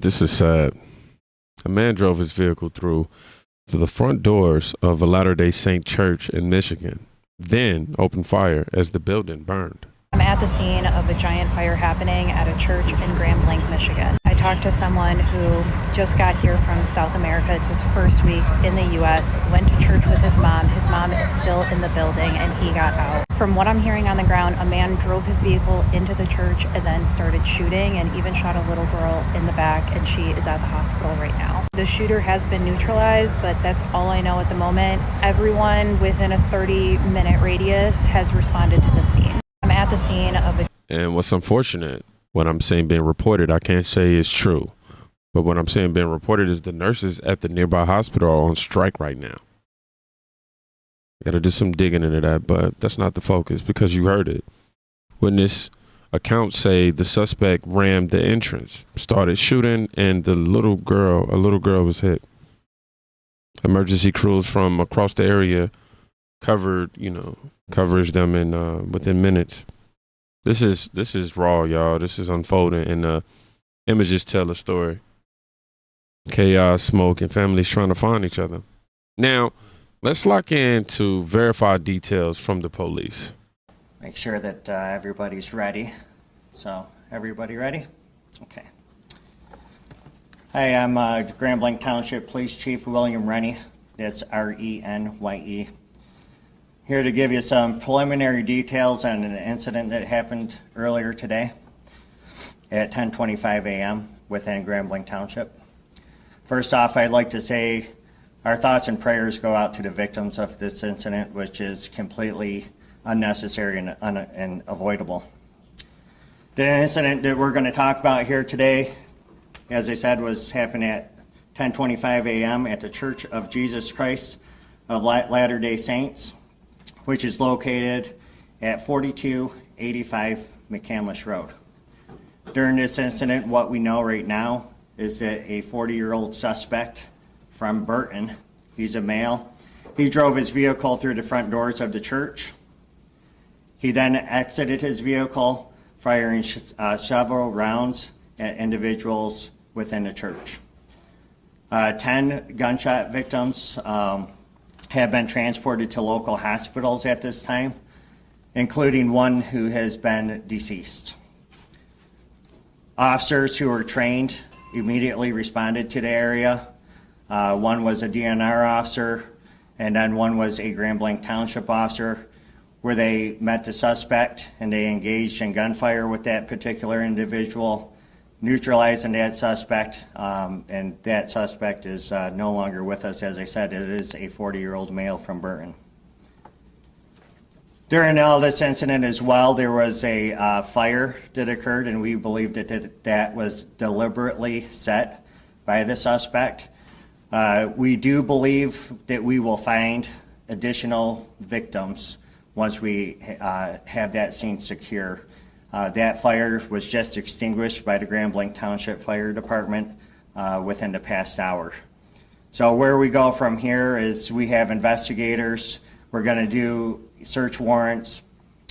This is sad. A man drove his vehicle through the front doors of a Latter-day Saint church in Michigan, then opened fire as the building burned. I'm at the scene of a giant fire happening at a church in Grand Blanc, Michigan. I talked to someone who just got here from South America. It's his first week in the U.S., went to church with his mom. His mom is still in the building and he got out. From what I'm hearing on the ground, a man drove his vehicle into the church and then started shooting and even shot a little girl in the back, and she is at the hospital right now. The shooter has been neutralized, but that's all I know at the moment. Everyone within a 30-minute radius has responded to the scene. I'm at the scene of a... And what's unfortunate, what I'm saying being reported, I can't say is true, but what I'm saying being reported is the nurses at the nearby hospital are on strike right now. Got to do some digging into that, but that's not the focus because you heard it. When this account say the suspect rammed the entrance, started shooting, and a little girl was hit. Emergency crews from across the area covers them in within minutes. This is raw, y'all. This is unfolding, and images tell a story. Chaos, smoke, and families trying to find each other. Now, let's lock in to verify details from the police. Make sure that everybody's ready. So, everybody ready? Okay. Hi, I'm Grand Blanc Township Police Chief William Rennie. That's R-E-N-Y-E. Here to give you some preliminary details on an incident that happened earlier today at 10:25 a.m. within Grand Blanc Township. First off, I'd like to say our thoughts and prayers go out to the victims of this incident, which is completely unnecessary and avoidable. The incident that we're going to talk about here today, as I said, was happened at 10:25 a.m. at the Church of Jesus Christ of Latter-day Saints, which is located at 4285 McCandless Road. During this incident, what we know right now is that a 40-year-old suspect from Burton, he's a male, he drove his vehicle through the front doors of the church. He then exited his vehicle, firing several rounds at individuals within the church. 10 gunshot victims have been transported to local hospitals at this time, including one who has been deceased. Officers who were trained immediately responded to the area. One was a DNR officer, and then one was a Grand Blanc Township officer, where they met the suspect and they engaged in gunfire with that particular individual, neutralizing that suspect, and that suspect is no longer with us. As I said, it is a 40-year-old male from Burton. During all this incident as well, there was a fire that occurred, and we believe that was deliberately set by the suspect. We do believe that we will find additional victims once we have that scene secure. That fire was just extinguished by the Grand Blanc Township Fire Department within the past hour. So where we go from here is we have investigators. We're going to do search warrants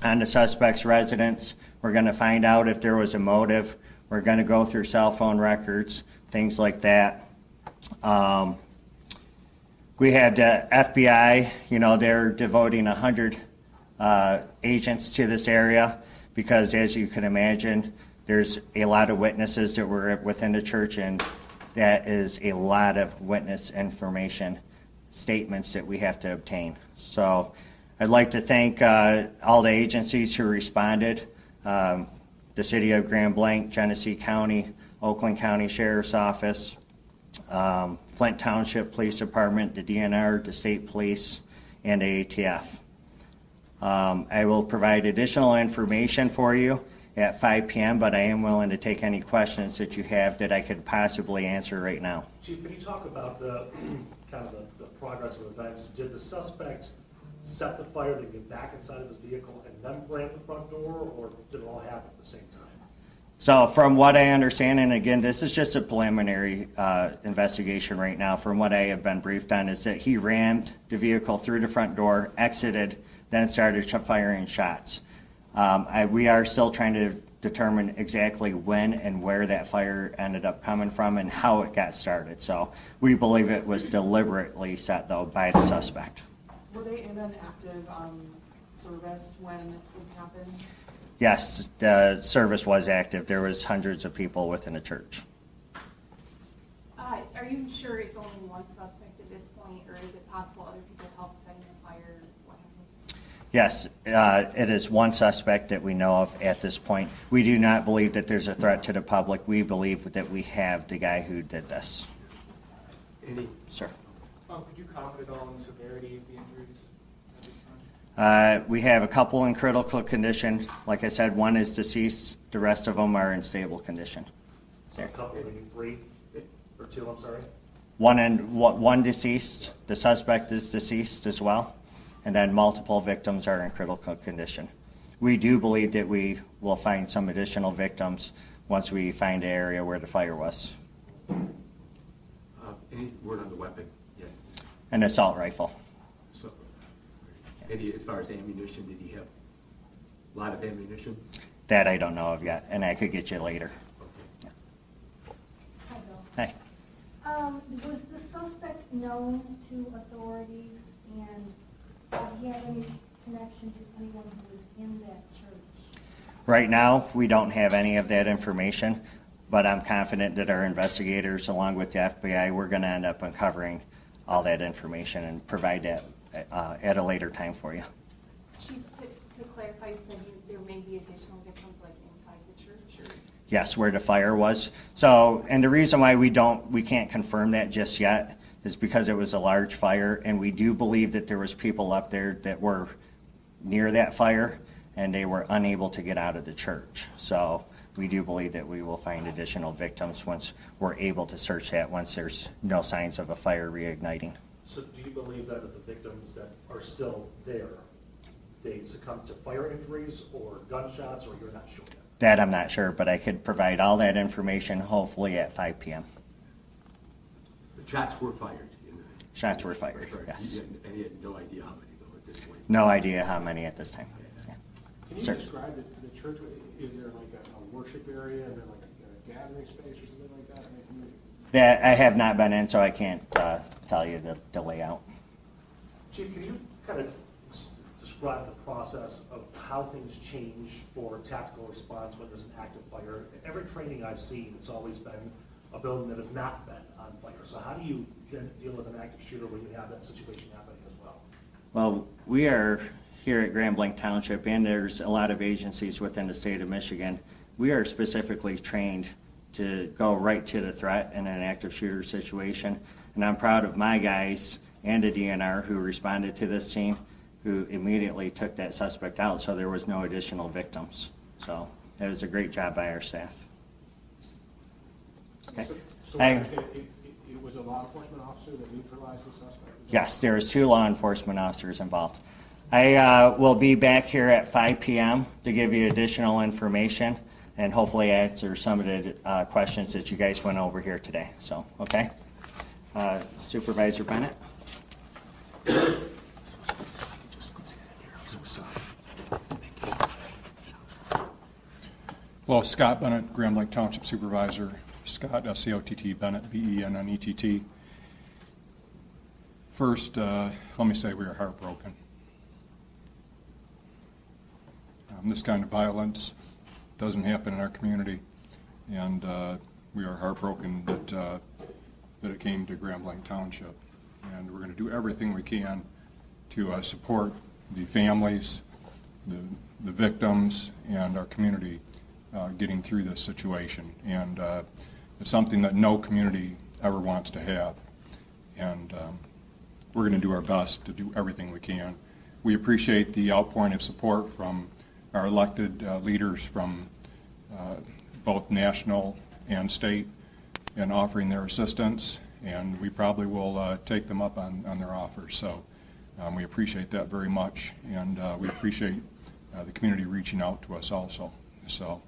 on the suspect's residence. We're going to find out if there was a motive. We're going to go through cell phone records, things like that. We had the FBI, they're devoting 100 agents to this area, because as you can imagine, there's a lot of witnesses that were within the church, and that is a lot of witness information, statements that we have to obtain. So I'd like to thank all the agencies who responded, the City of Grand Blanc, Genesee County, Oakland County Sheriff's Office, Flint Township Police Department, the DNR, the State Police, and the ATF. I will provide additional information for you at 5 p.m., but I am willing to take any questions that you have that I could possibly answer right now. Chief, can you talk about the progress of events? Did the suspect set the fire to get back inside of his vehicle and then ram the front door, or did it all happen at the same time? So from what I understand, and again, this is just a preliminary investigation right now, from what I have been briefed on, is that he rammed the vehicle through the front door, exited, then started firing shots. We are still trying to determine exactly when and where that fire ended up coming from and how it got started. So we believe it was deliberately set, though, by the suspect. Were they in an active service when this happened? Yes, the service was active. There was hundreds of people within the church. Are you sure it's only one suspect at this point, or is it possible other people helped setting the fire? What happened? Yes, it is one suspect that we know of at this point. We do not believe that there's a threat to the public. We believe that we have the guy who did this. Andy? Sir. Could you comment at all on the severity of the injuries at this time? We have a couple in critical condition. Like I said, one is deceased. The rest of them are in stable condition. So a couple, maybe three, or two, I'm sorry. One deceased. The suspect is deceased as well. And then multiple victims are in critical condition. We do believe that we will find some additional victims once we find the area where the fire was. Any word on the weapon yet? An assault rifle. So, Eddie, as far as ammunition, did he have a lot of ammunition? That I don't know of yet, and I could get you later. Okay. Hi, Bill. Hey. Was the suspect known to authorities, and did he have any connection to anyone who was in that church? Right now, we don't have any of that information, but I'm confident that our investigators, along with the FBI, we're going to end up uncovering all that information and provide that at a later time for you. Chief, to clarify, you said there may be additional victims like inside the church? Or? Yes, where the fire was. So, and the reason why we can't confirm that just yet is because it was a large fire, and we do believe that there was people up there that were near that fire, and they were unable to get out of the church. So we do believe that we will find additional victims once we're able to search that, once there's no signs of a fire reigniting. So do you believe that the victims that are still there, they succumbed to fire injuries or gunshots, or you're not sure yet? That I'm not sure, but I could provide all that information hopefully at 5 p.m. The shots were fired. Shots were fired, yes. And he had no idea how many, though, at this point. No idea how many at this time. Yeah. Can you Sir. describe the church? Is there like a worship area and then like a gathering space or something like that in the community? That I have not been in, so I can't tell you the layout. Chief, can you kind of describe the process of how things change for tactical response when there's an active fire? Every training I've seen, it's always been a building that has not been on fire. So how do you deal with an active shooter when you have that situation happening as well? Well, we are here at Grand Blanc Township, and there's a lot of agencies within the state of Michigan. We are specifically trained to go right to the threat in an active shooter situation. And I'm proud of my guys and the DNR who responded to this scene, who immediately took that suspect out, so there was no additional victims. So it was a great job by our staff. Okay. So Hey. it was a law enforcement officer that neutralized the suspect? Yes, there was 2 law enforcement officers involved. I will be back here at 5 p.m. to give you additional information and hopefully answer some of the questions that you guys went over here today. So, okay. Supervisor Bennett. Well, Scott Bennett, Grand Blanc Township Supervisor. Scott, S-C-O-T-T, Bennett, B-E-N-N-E-T-T. First, let me say we are heartbroken. This kind of violence doesn't happen in our community, and we are heartbroken that it came to Grand Blanc Township. And we're going to do everything we can to support the families, the victims, and our community getting through this situation. And it's something that no community ever wants to have. And we're going to do our best to do everything we can. We appreciate the outpouring of support from our elected leaders from both national and state in offering their assistance, and we probably will take them up on their offers. So we appreciate that very much, and we appreciate the community reaching out to us also. So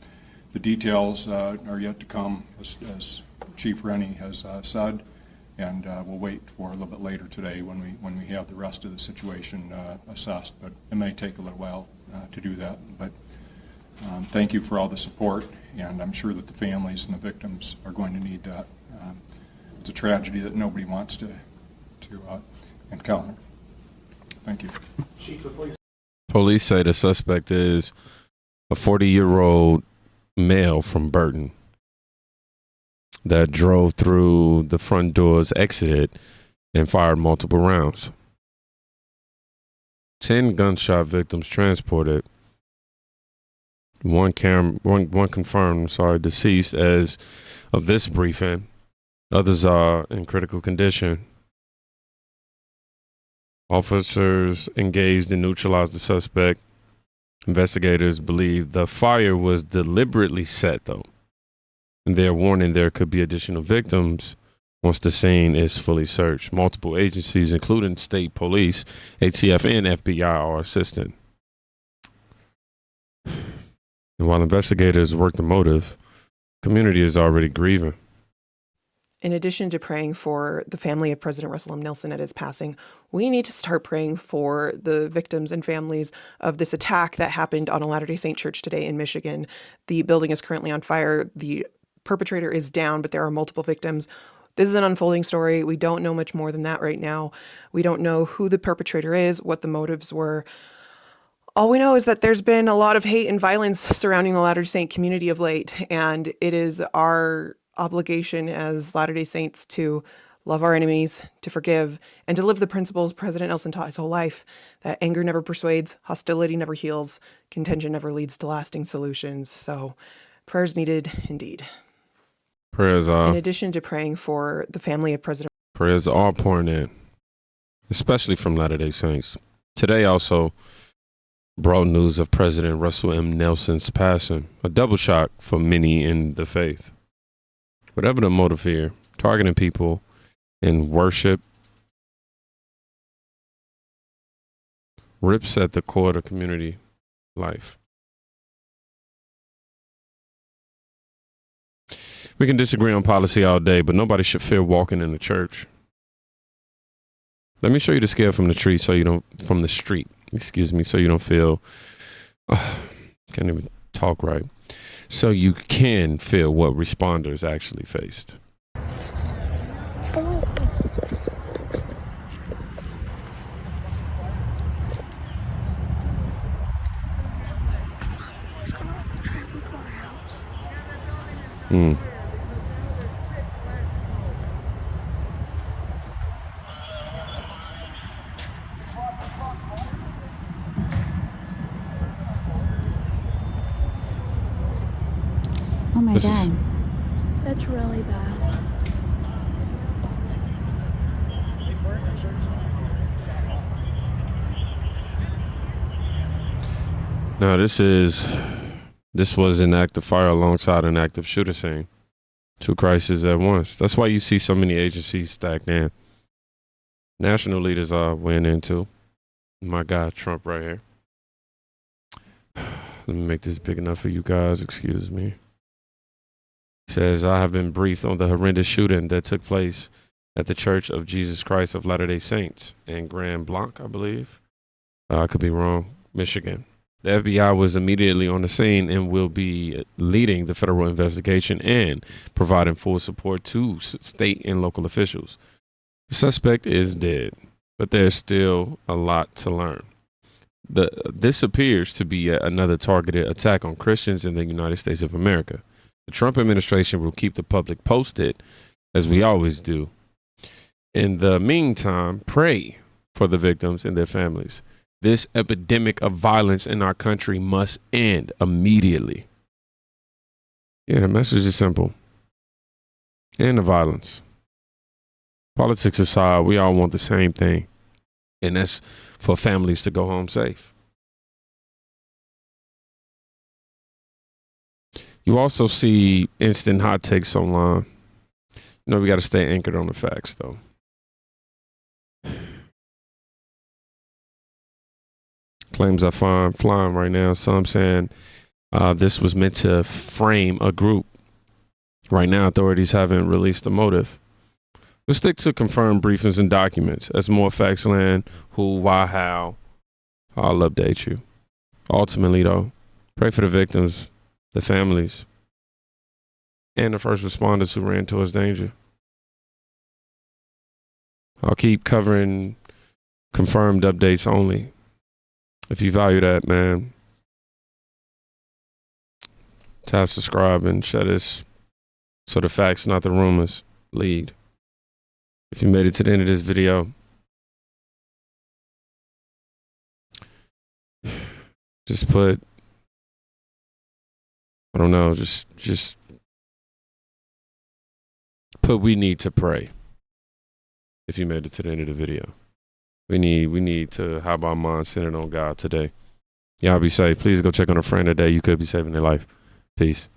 the details are yet to come, as Chief Rennie has said, and we'll wait for a little bit later today when we have the rest of the situation assessed. But it may take a little while to do that. But Thank you for all the support, and I'm sure that the families and the victims are going to need that. It's a tragedy that nobody wants to encounter. Thank you. Chief, before you Police say the suspect is a 40-year-old male from Burton that drove through the front doors, exited, and fired multiple rounds. 10 gunshot victims transported. One confirmed, deceased as of this briefing. Others are in critical condition. Officers engaged and neutralized the suspect. Investigators believe the fire was deliberately set, though. And they're warning there could be additional victims once the scene is fully searched. Multiple agencies, including state police, ATF, and FBI, are assisting. And while investigators work the motive, community is already grieving. In addition to praying for the family of President Russell M. Nelson at his passing, we need to start praying for the victims and families of this attack that happened on a Latter-day Saint church today in Michigan. The building is currently on fire. The perpetrator is down, but there are multiple victims. This is an unfolding story. We don't know much more than that right now. We don't know who the perpetrator is, what the motives were. All we know is that there's been a lot of hate and violence surrounding the Latter-day Saint community of late, and it is our obligation as Latter-day Saints to love our enemies, to forgive, and to live the principles President Nelson taught his whole life, that anger never persuades, hostility never heals, contention never leads to lasting solutions. So prayers needed indeed. Prayers are. In addition to praying for the family of President. Prayers are pouring in, especially from Latter-day Saints. Today also brought news of President Russell M. Nelson's passing, a double shock for many in the faith. Whatever the motive here, targeting people in worship rips at the core of community life. We can disagree on policy all day, but nobody should fear walking in the church. Let me show you the scale from the street so you don't feel, can't even talk right. So you can feel what responders actually faced. Oh my God. That's really bad. Now this was an active fire alongside an active shooter scene. Two crises at once. That's why you see so many agencies stacked in. National leaders are weighing in too. My guy Trump right here. Let me make this big enough for you guys. Excuse me. Says, I have been briefed on the horrendous shooting that took place at the Church of Jesus Christ of Latter-day Saints in Grand Blanc, I believe. I could be wrong. Michigan. The FBI was immediately on the scene and will be leading the federal investigation and providing full support to state and local officials. The suspect is dead, but there's still a lot to learn. This appears to be another targeted attack on Christians in the United States of America. The Trump administration will keep the public posted, as we always do. In the meantime, pray for the victims and their families. This epidemic of violence in our country must end immediately. Yeah, the message is simple. End the violence. Politics aside, we all want the same thing, and that's for families to go home safe. You also see instant hot takes online. You know, we got to stay anchored on the facts, though. Claims are flying right now. Some saying this was meant to frame a group. Right now, authorities haven't released a motive. We'll stick to confirmed briefings and documents. As more facts land, who, why, how, I'll update you. Ultimately, though, Pray for the victims, the families, and the first responders who ran towards danger. I'll keep covering confirmed updates only. If you value that, man, tap subscribe and share this so the facts, not the rumors, lead. If you made it to the end of this video, just put, I don't know, just put we need to pray. If you made it to the end of the video, we need to have our minds centered on God today. Y'all be safe. Please go check on a friend today. You could be saving their life. Peace.